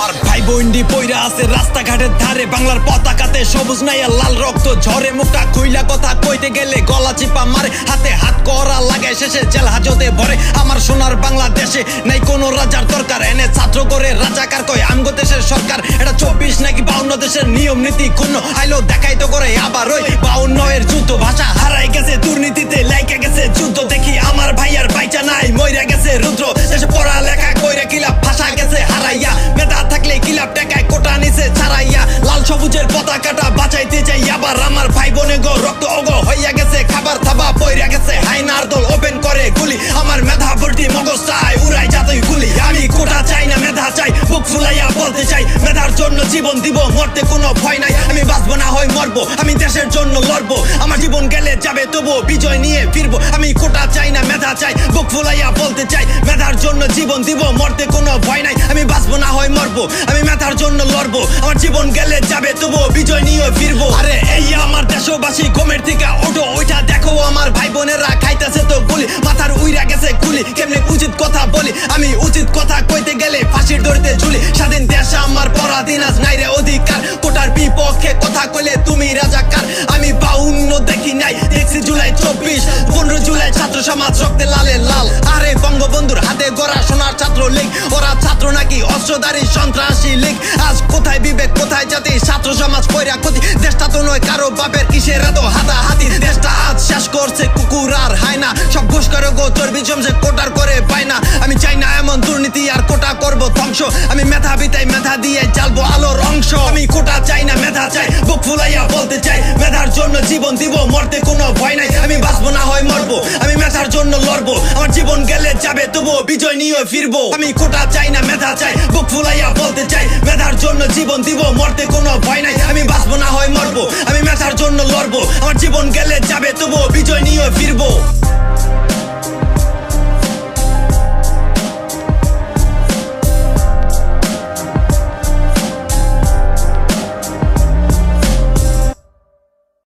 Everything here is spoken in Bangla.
আমার ভাই বোনডি পইরা আছে রাস্তাঘাটের ধারে, বাংলার পতাকাতে সবুজ নাই আর লাল রক্ত ঝরে। মুখটা খুইলা কথা কইতে গেলে গলা চিপা মারে, হাতে হাত করা লাগায় শেষে জেল হাজতে ভরে। আমার সোনার বাংলাদেশে নাই কোনো রাজার দরকার, এনে ছাত্র করে রাজাকার কয় আমগো দেশের সরকার। এটা 24 নাকি 52 দেশের নিয়ম নীতি ক্ষুণ্ণ, আইলো দেখাইতো করে আবার ওই 52 এর যুদ্ধ। ভাষা হারাই গেছে দুর্নীতিতে, লাইকা গেছে যুদ্ধ। দেখি আমার ভাই আর বাইচা নাই, মইরা গেছে রুদ্র। দেশে পড়া লেখা কইরা কিলাপ ভাষা গেছে হারাইয়া, মেধা থাকলে কিলাপ টাকায় কোটা নিছে ছাড়াইয়া। লাল সবুজের পতাকাটা বাঁচাইতে চাই আবার, আমার ভাই বোনে গো রক্ত অগো হইয়া গেছে খাবার থাবা পইরা গেছে হাইনার দল ওপেন করে গুলি। আমার মেধা ভর্তি মগজ চাই উড়াই যাতই গুলি। আমি কোটা চাই না মেধা চাই, বুক ফুলাইয়া বলতে চাই মেধার জন্য জীবন দিব, মরতে কোনো ভয় নাই। আমি বাঁচবো না হয় মরবো, আমি দেশের জন্য লড়বো। আমার জীবন গেলে যাবে তবু বিজয় নিয়ে ফিরবো। আমি কোটা চাই না মেধা চাই, বুক ফুলাইয়া বলতে চাই মেধার জন্য জীবন দিব, মরতে কোনো ভয় নাই। আমি বাঁচবো না হয় মরবো, আমি মেধার জন্য লড়বো। আমার জীবন গেলে যাবে তবু বিজয় নিয়ে ফিরবো। আরে এই আমার দেশবাসী ঘুমের থেকে ওঠো, ওইটা দেখো আমার ভাই বোনেরা খাইতেছে তো গুলি। মাথার উইরা গেছে গুলি, কেমনে উচিত কথা বলি। আমি উচিত কথা কইতে গেলে ফাঁসির দড়িতে ঝুলি। স্বাধীন দেশে আমার পরাধীন আজ নাই রে অধিকার, কোটার বিপক্ষে কথা কইলে তুমি রাজাকার। আমি 52 দেখি নাই, দেখছি জুলাই 24, 15 জুলাই ছাত্র সমাজ রক্তে লালে লাল। আরে বঙ্গবন্ধুর হাতে গড়া সোনার ছাত্র লীগ, ওরা ছাত্র নাকি অস্ত্রধারী সন্ত্রাসী লীগ। আজ কোথায় বিবেক কোথায় জাতি, ছাত্র সমাজ কইরা ক্ষতি। দেশটা তো নয় কারো বাপের, কিসের এত হাতাহাতি। দেশটা আজ শেষ করছে কুকুর আর হায়না, সব ঘুষ করে গো চর্বি জমছে কোটার করে পায় না। আমি চাই না এমন দুর্নীতি আর কোটা করবো ধ্বংস। আমি মেধাবী তাই মেধা দিয়ে জ্বালবো আলোর অংশ। আমি কোটা চাই না মেধা চাই, বুক ফুলাইয়া বলতে চাই মেধার জন্য জীবন দিব, মরতে কোনো ভয় নাই। আমি বাঁচবো না হয় মরবো, আমি মেধার জন্য লড়বো। আমার জীবন গেলে যাবে তবু বিজয় নিয়ে ফিরবো। আমি কোটা চাই না মেধা চাই, বুক ফুলাইয়া বলতে চাই মেধার জন্য জীবন দিব, মরতে কোনো ভয় নাই। আমি বাঁচবো না হয় মরবো, আমি মেধার জন্য লড়বো। আমার জীবন গেলে যাবে তবু বিজয় নিয়ে ফিরবো।